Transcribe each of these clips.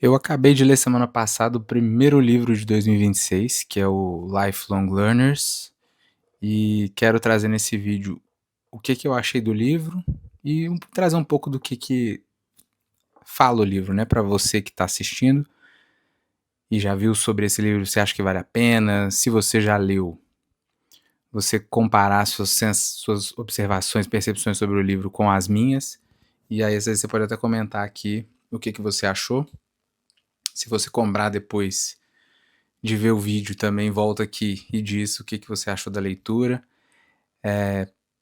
Eu acabei de ler semana passada o primeiro livro de 2026, que é o Lifelong Learners, e quero trazer nesse vídeo o que eu achei do livro e trazer um pouco do que fala o livro, né, para você que está assistindo e já viu sobre esse livro, você acha que vale a pena? Se você já leu, você comparar suas observações, percepções sobre o livro com as minhas, e aí às vezes você pode até comentar aqui o que você achou. Se você comprar depois de ver o vídeo também, volta aqui e diz o que você achou da leitura.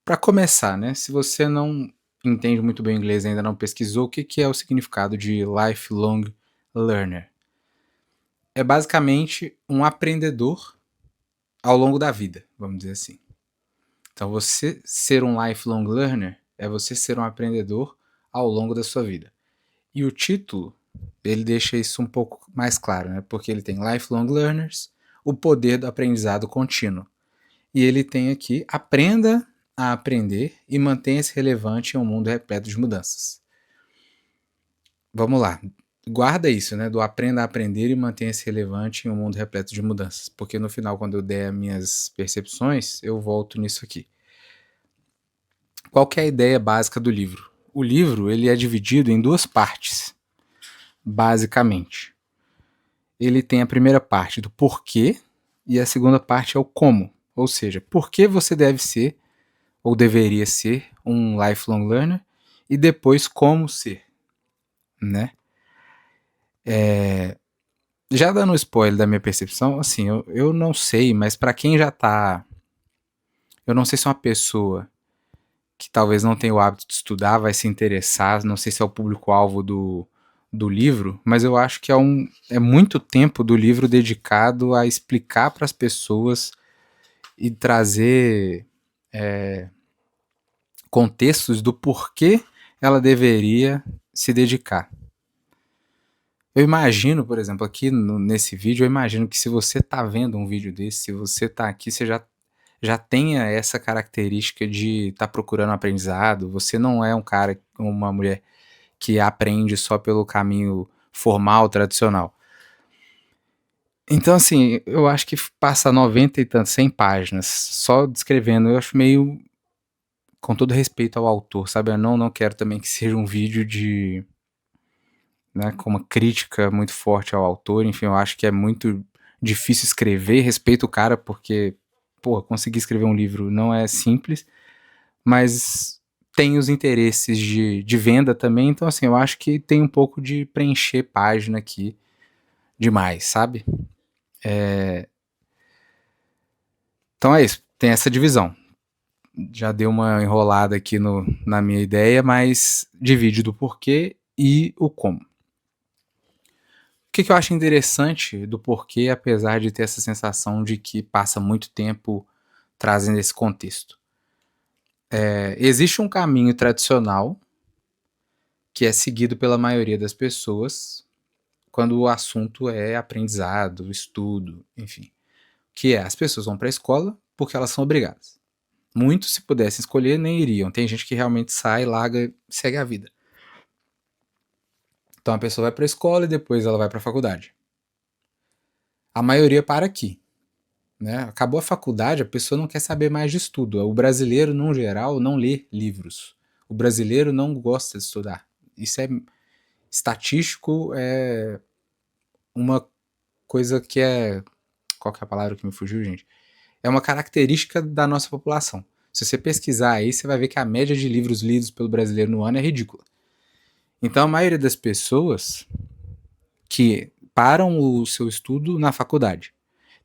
Para começar, né, se você não entende muito bem o inglês e ainda não pesquisou, o que é o significado de lifelong learner? É basicamente um aprendedor ao longo da vida, vamos dizer assim. Então, você ser um lifelong learner é você ser um aprendedor ao longo da sua vida. E o título, ele deixa isso um pouco mais claro, né? Porque ele tem lifelong learners, o poder do aprendizado contínuo. E ele tem aqui, aprenda a aprender e mantenha-se relevante em um mundo repleto de mudanças. Vamos lá, guarda isso, né? Do aprenda a aprender e mantenha-se relevante em um mundo repleto de mudanças. Porque no final, quando eu der as minhas percepções, eu volto nisso aqui. Qual que é a ideia básica do livro? O livro ele é dividido em duas partes, basicamente. Ele tem a primeira parte do porquê e a segunda parte é o como. Ou seja, por que você deve ser ou deveria ser um lifelong learner e depois como ser, né? Já dando um spoiler da minha percepção, assim, eu não sei, mas para quem já tá, eu não sei se é uma pessoa que talvez não tenha o hábito de estudar vai se interessar, não sei se é o público-alvo do livro, mas eu acho que é muito tempo do livro dedicado a explicar para as pessoas e trazer contextos do porquê ela deveria se dedicar. Eu imagino, por exemplo, aqui nesse vídeo, eu imagino que se você está vendo um vídeo desse, se você está aqui, você já tenha essa característica de estar procurando aprendizado. Você não é um cara, uma mulher que aprende só pelo caminho formal, tradicional. Então, assim, eu acho que passa 90 e tantos, 100 páginas só descrevendo. Eu acho meio, com todo respeito ao autor, sabe? Eu não quero também que seja um vídeo de, né, com uma crítica muito forte ao autor. Enfim, eu acho que é muito difícil escrever. Respeito o cara porque, pô, conseguir escrever um livro não é simples, mas tem os interesses de venda também. Então, assim, eu acho que tem um pouco de preencher página aqui demais, sabe? Então é isso, tem essa divisão. Já deu uma enrolada aqui na minha ideia, mas divide do porquê e o como. O que eu acho interessante do porquê, apesar de ter essa sensação de que passa muito tempo trazendo esse contexto? Existe um caminho tradicional que é seguido pela maioria das pessoas quando o assunto é aprendizado, estudo, enfim. Que é, as pessoas vão para a escola porque elas são obrigadas. Muitos, se pudessem escolher, nem iriam. Tem gente que realmente sai, larga e segue a vida. Então a pessoa vai para a escola e depois ela vai para a faculdade. A maioria para aqui. Né? Acabou a faculdade, a pessoa não quer saber mais de estudo. O brasileiro, no geral, não lê livros. O brasileiro não gosta de estudar. Isso é estatístico, é uma coisa que é... Qual que é a palavra que me fugiu, gente? É uma característica da nossa população. Se você pesquisar aí, você vai ver que a média de livros lidos pelo brasileiro no ano é ridícula. Então, a maioria das pessoas que param o seu estudo na faculdade.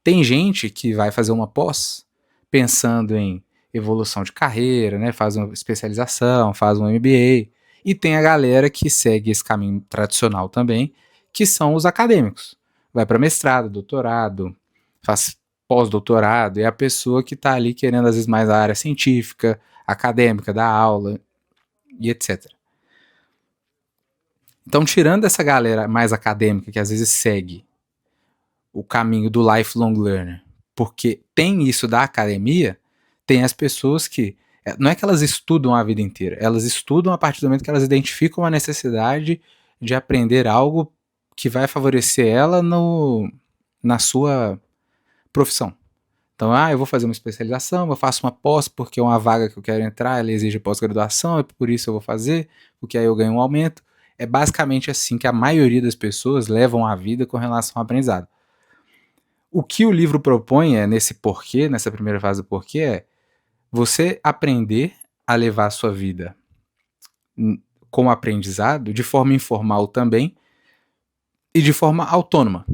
Tem gente que vai fazer uma pós pensando em evolução de carreira, né? Faz uma especialização, faz um MBA. E tem a galera que segue esse caminho tradicional também, que são os acadêmicos. Vai para mestrado, doutorado, faz pós-doutorado, é a pessoa que está ali querendo às vezes mais a área científica, acadêmica, da aula e etc. Então, tirando essa galera mais acadêmica que às vezes segue o caminho do lifelong learner, porque tem isso da academia, tem as pessoas que não é que elas estudam a vida inteira, elas estudam a partir do momento que elas identificam a necessidade de aprender algo que vai favorecer ela na sua profissão. Então, eu vou fazer uma especialização, eu faço uma pós porque é uma vaga que eu quero entrar, ela exige pós-graduação, é por isso eu vou fazer, porque aí eu ganho um aumento. É basicamente assim que a maioria das pessoas levam a vida com relação ao aprendizado. O que o livro propõe nesse porquê, nessa primeira fase do porquê, é você aprender a levar a sua vida com aprendizado de forma informal também e de forma autônoma.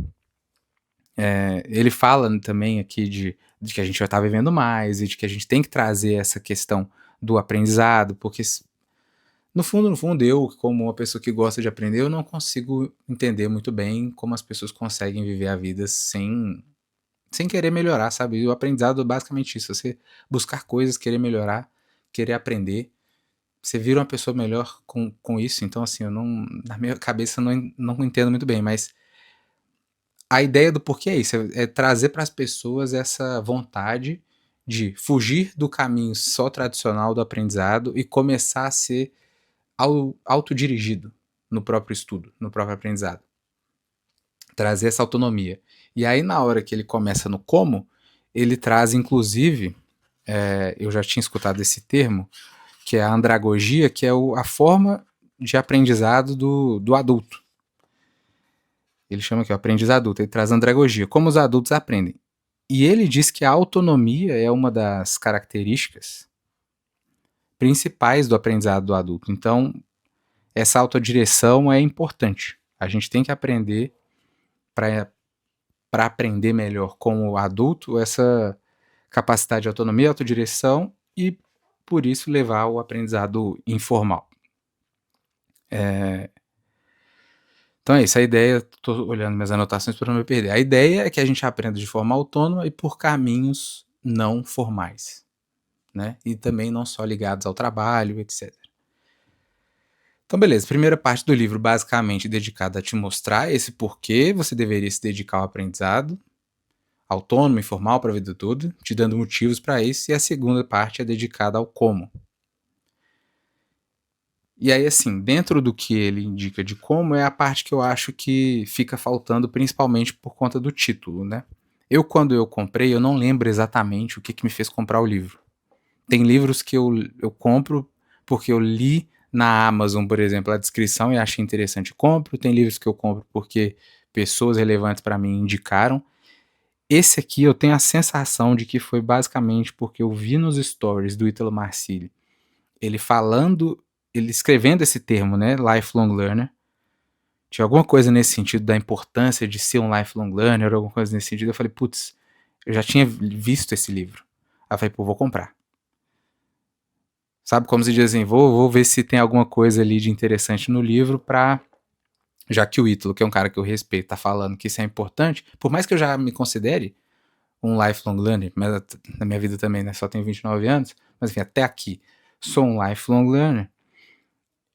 Ele fala também aqui de que a gente já está vivendo mais e de que a gente tem que trazer essa questão do aprendizado, porque no fundo, eu, como uma pessoa que gosta de aprender, eu não consigo entender muito bem como as pessoas conseguem viver a vida sem querer melhorar, sabe? E o aprendizado é basicamente isso, você buscar coisas, querer melhorar, querer aprender. Você vira uma pessoa melhor com isso, então assim, na minha cabeça eu não entendo muito bem, mas a ideia do porquê é isso, é trazer para as pessoas essa vontade de fugir do caminho só tradicional do aprendizado e começar a ser autodirigido no próprio estudo, no próprio aprendizado. Trazer essa autonomia. E aí, na hora que ele começa no como, ele traz, inclusive, eu já tinha escutado esse termo, que é a andragogia, que é a forma de aprendizado do adulto. Ele chama aqui o aprendiz adulto, ele traz a andragogia, como os adultos aprendem. E ele diz que a autonomia é uma das características principais do aprendizado do adulto. Então, essa autodireção é importante. A gente tem que aprender para aprender melhor como adulto essa capacidade de autonomia, autodireção e, por isso, levar o aprendizado informal. Então é isso, a ideia, estou olhando minhas anotações para não me perder. A ideia é que a gente aprenda de forma autônoma e por caminhos não formais, né? E também não só ligados ao trabalho, etc. Então, beleza, primeira parte do livro basicamente dedicada a te mostrar esse porquê você deveria se dedicar ao aprendizado autônomo, informal para a vida toda, te dando motivos para isso, e a segunda parte é dedicada ao como. E aí, assim, dentro do que ele indica de como, é a parte que eu acho que fica faltando, principalmente por conta do título, né? Quando eu comprei, eu não lembro exatamente o que me fez comprar o livro. Tem livros que eu compro porque eu li na Amazon, por exemplo, a descrição e achei interessante e compro. Tem livros que eu compro porque pessoas relevantes para mim indicaram. Esse aqui eu tenho a sensação de que foi basicamente porque eu vi nos stories do Ítalo Marcilli ele escrevendo esse termo, né, lifelong learner. Tinha alguma coisa nesse sentido da importância de ser um lifelong learner, alguma coisa nesse sentido. Eu falei, putz, eu já tinha visto esse livro. Aí eu falei, vou comprar. Sabe, como se diz assim, vou ver se tem alguma coisa ali de interessante no livro já que o Ítalo, que é um cara que eu respeito, tá falando que isso é importante, por mais que eu já me considere um lifelong learner, mas na minha vida também, né, só tenho 29 anos, mas enfim, até aqui, sou um lifelong learner,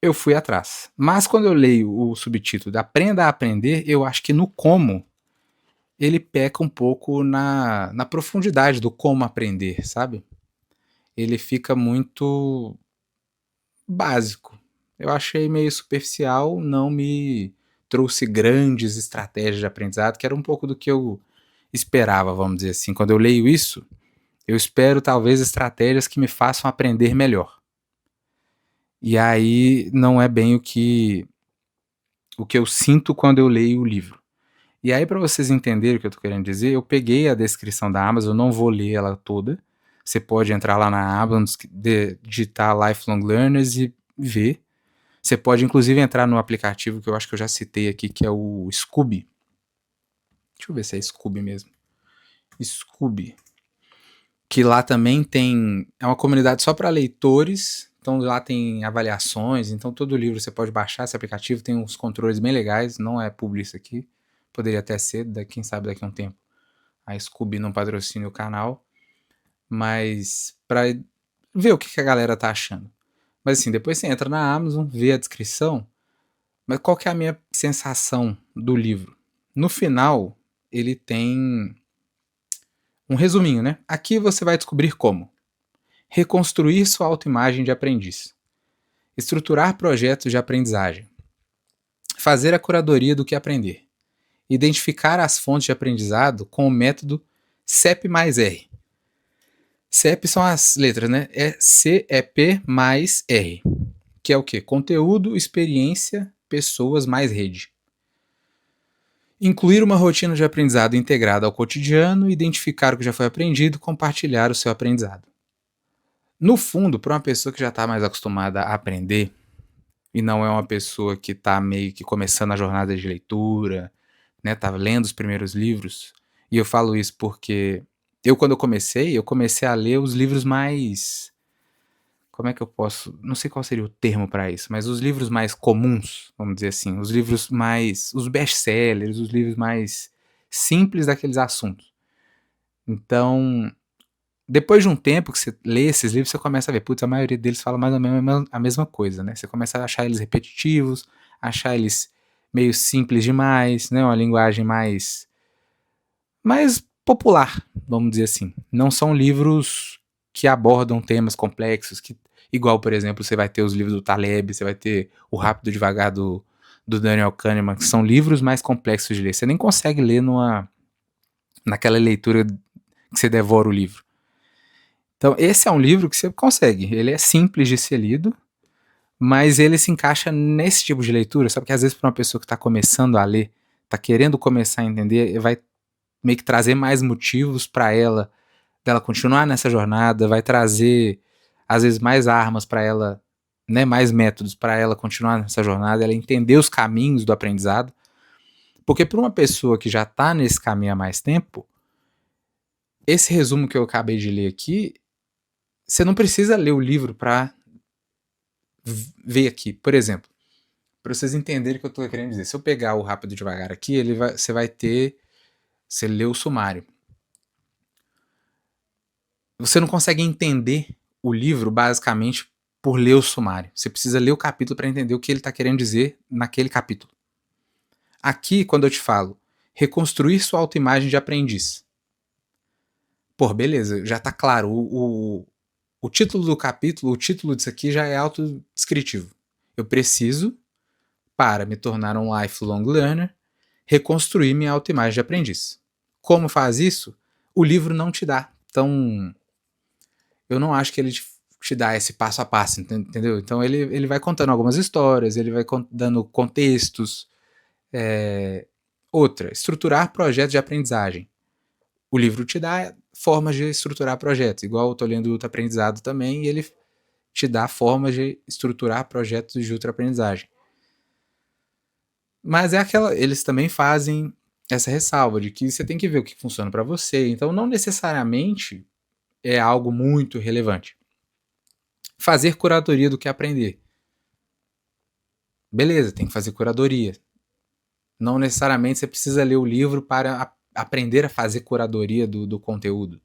eu fui atrás. Mas quando eu leio o subtítulo de Aprenda a Aprender, eu acho que no como, ele peca um pouco na profundidade do como aprender, sabe? Ele fica muito básico. Eu achei meio superficial, não me trouxe grandes estratégias de aprendizado, que era um pouco do que eu esperava, vamos dizer assim. Quando eu leio isso, eu espero talvez estratégias que me façam aprender melhor. E aí não é bem o que eu sinto quando eu leio o livro. E aí, para vocês entenderem o que eu estou querendo dizer, eu peguei a descrição da Amazon, eu não vou ler ela toda. Você pode entrar lá na Amazon, digitar Lifelong Learners e ver. Você pode, inclusive, entrar no aplicativo que eu acho que eu já citei aqui, que é o Scooby. Deixa eu ver se é Scooby mesmo. Scooby. Que lá também é uma comunidade só para leitores. Então lá tem avaliações. Então todo livro você pode baixar esse aplicativo. Tem uns controles bem legais. Não é público isso aqui. Poderia até ser, quem sabe daqui a um tempo. A Scooby não patrocina o canal. Mas para ver o que a galera tá achando. Mas assim, depois você entra na Amazon, vê a descrição. Mas qual que é a minha sensação do livro? No final, ele tem um resuminho, né? Aqui você vai descobrir como reconstruir sua autoimagem de aprendiz, estruturar projetos de aprendizagem, fazer a curadoria do que aprender. Identificar as fontes de aprendizado com o método CEP mais R. CEP são as letras, né? É CEP mais R. Que é o quê? Conteúdo, experiência, pessoas mais rede. Incluir uma rotina de aprendizado integrada ao cotidiano, identificar o que já foi aprendido, compartilhar o seu aprendizado. No fundo, para uma pessoa que já está mais acostumada a aprender, e não é uma pessoa que está meio que começando a jornada de leitura, né, tá lendo os primeiros livros, e eu falo isso porque quando eu comecei a ler os livros mais, como é que eu posso, não sei qual seria o termo para isso, mas os livros mais comuns, vamos dizer assim, os livros mais, os best-sellers, os livros mais simples daqueles assuntos. Então, depois de um tempo que você lê esses livros, você começa a ver, putz, a maioria deles fala mais ou menos a mesma coisa, né? Você começa a achar eles repetitivos, achar eles meio simples demais, né? Uma linguagem mais popular, vamos dizer assim. Não são livros que abordam temas complexos, igual, por exemplo, você vai ter os livros do Taleb, você vai ter o Rápido e Devagar do Daniel Kahneman, que são livros mais complexos de ler. Você nem consegue ler naquela leitura que você devora o livro. Então, esse é um livro que você consegue. Ele é simples de ser lido, mas ele se encaixa nesse tipo de leitura, sabe? Que às vezes para uma pessoa que está começando a ler, está querendo começar a entender, vai meio que trazer mais motivos para ela, dela continuar nessa jornada, vai trazer às vezes mais armas para ela, né? Mais métodos para ela continuar nessa jornada, ela entender os caminhos do aprendizado. Porque para uma pessoa que já está nesse caminho há mais tempo, esse resumo que eu acabei de ler aqui, você não precisa ler o livro para ver aqui. Por exemplo, para vocês entenderem o que eu estou querendo dizer. Se eu pegar o Rápido e Devagar aqui, você vai ter... Você lê o sumário. Você não consegue entender o livro basicamente por ler o sumário. Você precisa ler o capítulo para entender o que ele está querendo dizer naquele capítulo. Aqui, quando eu te falo reconstruir sua autoimagem de aprendiz. Pô, beleza, já está claro. O título do capítulo, o título disso aqui já é autodescritivo. Eu preciso, para me tornar um lifelong learner, reconstruir minha autoimagem de aprendiz. Como faz isso? O livro não te dá. Então, eu não acho que ele te dá esse passo a passo, entendeu? Então, ele vai contando algumas histórias, ele vai dando contextos. Outra, estruturar projetos de aprendizagem. O livro te dá formas de estruturar projetos, igual eu estou lendo o Ultra Aprendizado também, e ele te dá formas de estruturar projetos de ultra aprendizagem. Mas eles também fazem essa ressalva de que você tem que ver o que funciona para você. Então, não necessariamente é algo muito relevante. Fazer curadoria do que aprender. Beleza, tem que fazer curadoria. Não necessariamente você precisa ler o livro para aprender a fazer curadoria do conteúdo.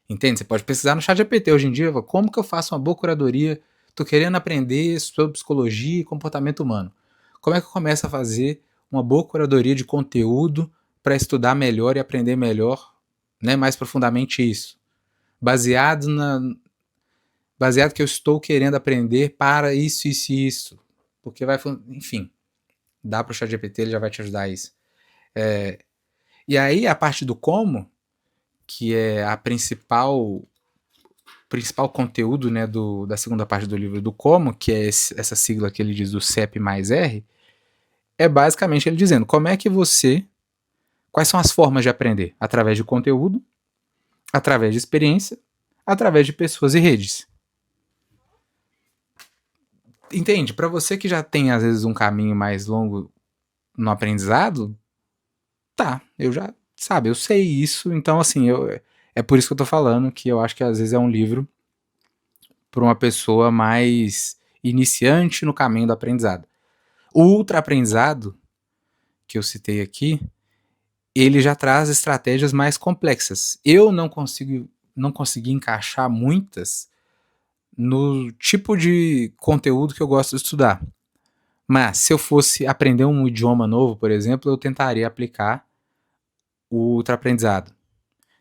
Entende? Você pode pesquisar no ChatGPT hoje em dia, como que eu faço uma boa curadoria? Estou querendo aprender sobre psicologia e comportamento humano. Como é que eu começo a fazer uma boa curadoria de conteúdo para estudar melhor e aprender melhor, né, mais profundamente isso? Baseado que eu estou querendo aprender para isso, isso e isso. Porque enfim, dá para o ChatGPT, ele já vai te ajudar a isso. E aí, a parte do como, que é a principal conteúdo, né, da segunda parte do livro do como, que é essa sigla que ele diz do CEP mais R, é basicamente ele dizendo quais são as formas de aprender? Através de conteúdo, através de experiência, através de pessoas e redes. Entende? Para você que já tem às vezes um caminho mais longo no aprendizado, tá, eu sei isso, então assim, é por isso que eu tô falando que eu acho que às vezes é um livro para uma pessoa mais iniciante no caminho do aprendizado. O ultra aprendizado, que eu citei aqui, ele já traz estratégias mais complexas. Eu não consegui encaixar muitas no tipo de conteúdo que eu gosto de estudar. Mas se eu fosse aprender um idioma novo, por exemplo, eu tentaria aplicar o ultra aprendizado.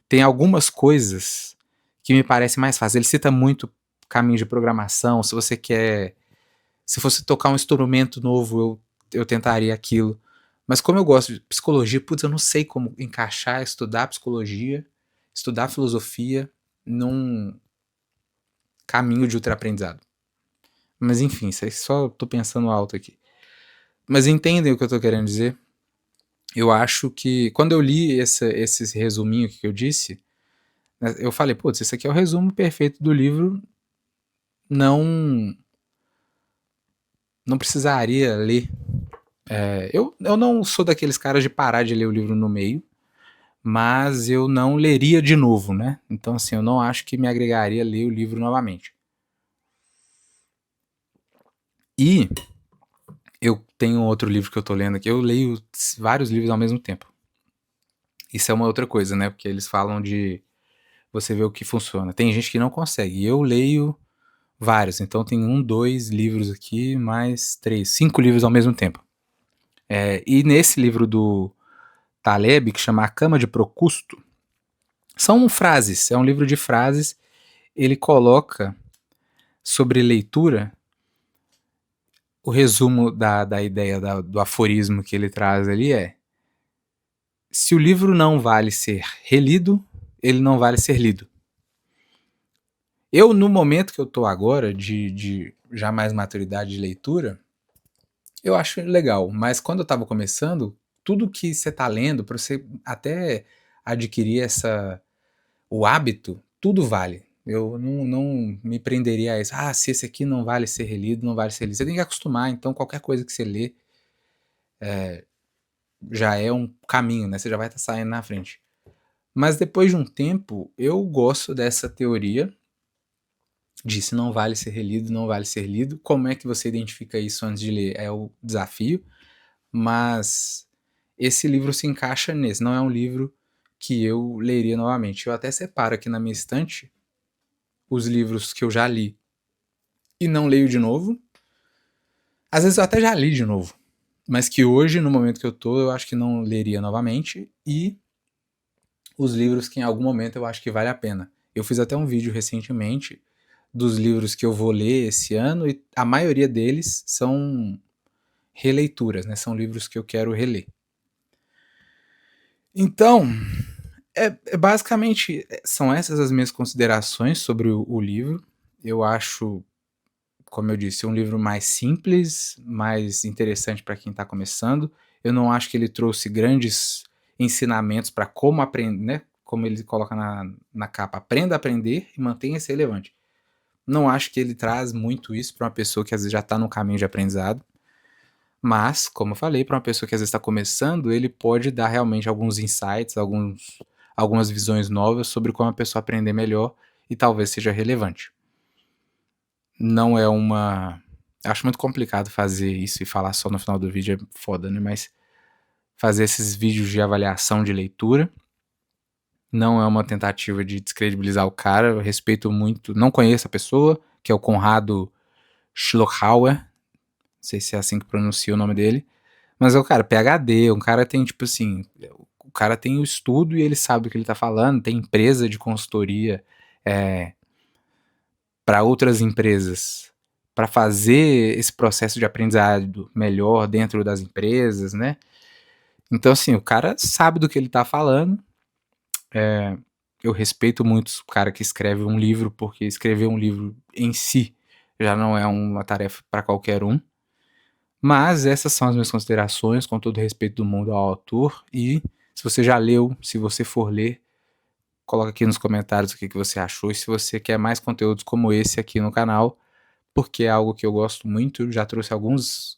Tem algumas coisas que me parecem mais fáceis. Ele cita muito caminho de programação. Se fosse tocar um instrumento novo, eu eu tentaria aquilo. Mas como eu gosto de psicologia, putz, eu não sei como encaixar, estudar psicologia, estudar filosofia num caminho de ultraaprendizado. Mas enfim, isso aí só tô pensando alto aqui. Mas entendem o que eu tô querendo dizer? Eu acho que quando eu li esse resuminho que eu disse, né, eu falei, putz, esse aqui é o resumo perfeito do livro, não não precisaria ler. Eu não sou daqueles caras de parar de ler o livro no meio, mas eu não leria de novo, né? Então, assim, eu não acho que me agregaria ler o livro novamente. E eu tenho outro livro que eu tô lendo aqui, eu leio vários livros ao mesmo tempo. Isso é uma outra coisa, né? Porque eles falam de você ver o que funciona. Tem gente que não consegue. Eu leio vários, então tem 1, 2 livros aqui, mais 3, 5 livros ao mesmo tempo. E nesse livro do Taleb, que chama A Cama de Procusto, são frases, é um livro de frases. Ele coloca sobre leitura, o resumo da ideia do aforismo que ele traz ali é: se o livro não vale ser relido, ele não vale ser lido. Eu, no momento que eu tô agora, de já mais maturidade de leitura, eu acho legal, mas quando eu tava começando, tudo que você tá lendo, pra você até adquirir o hábito, tudo vale. Eu não me prenderia a isso. Ah, se esse aqui não vale ser relido, não vale ser lido. Você tem que acostumar, então qualquer coisa que você lê já é um caminho, né? Você já vai estar saindo na frente. Mas depois de um tempo, eu gosto dessa teoria de se não vale ser relido, não vale ser lido. Como é que você identifica isso antes de ler? É o desafio. Mas esse livro se encaixa nesse. Não é um livro que eu leria novamente. Eu até separo aqui na minha estante os livros que eu já li e não leio de novo. Às vezes eu até já li de novo, mas que hoje, no momento que eu tô, eu acho que não leria novamente. E os livros que em algum momento eu acho que vale a pena. Eu fiz até um vídeo recentemente dos livros que eu vou ler esse ano e a maioria deles são releituras, né? São livros que eu quero reler. Então, basicamente são essas as minhas considerações sobre o livro. Eu acho, como eu disse, um livro mais simples, mais interessante para quem está começando. Eu não acho que ele trouxe grandes ensinamentos para como aprender, né? Como ele coloca na capa, aprenda a aprender e mantenha-se relevante. Não acho que ele traz muito isso para uma pessoa que às vezes já está no caminho de aprendizado. Mas, como eu falei, para uma pessoa que às vezes está começando, ele pode dar realmente alguns insights, algumas visões novas sobre como a pessoa aprender melhor e talvez seja relevante. Não é uma... Acho muito complicado fazer isso e falar só no final do vídeo, é foda, né? Mas fazer esses vídeos de avaliação de leitura não é uma tentativa de descredibilizar o cara. Eu respeito muito, não conheço a pessoa, que é o Conrado Schlochauer, não sei se é assim que pronuncia o nome dele, mas é o cara PhD, um cara tem tipo assim, o cara tem o estudo e ele sabe o que ele tá falando, tem empresa de consultoria para outras empresas, para fazer esse processo de aprendizado melhor dentro das empresas, né? Então assim, o cara sabe do que ele tá falando. Eu respeito muito o cara que escreve um livro, porque escrever um livro em si já não é uma tarefa para qualquer um. Mas essas são as minhas considerações, com todo o respeito do mundo ao autor. E se você já leu, se você for ler, coloca aqui nos comentários o que você achou. E se você quer mais conteúdos como esse aqui no canal, porque é algo que eu gosto muito, já trouxe alguns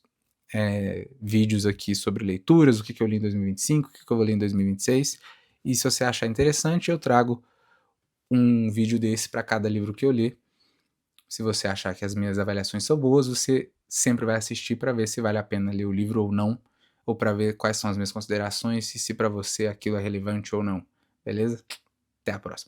vídeos aqui sobre leituras, o que eu li em 2025, o que eu vou ler em 2026. E se você achar interessante, eu trago um vídeo desse para cada livro que eu ler. Se você achar que as minhas avaliações são boas, você sempre vai assistir para ver se vale a pena ler o livro ou não, ou para ver quais são as minhas considerações e se para você aquilo é relevante ou não. Beleza? Até a próxima.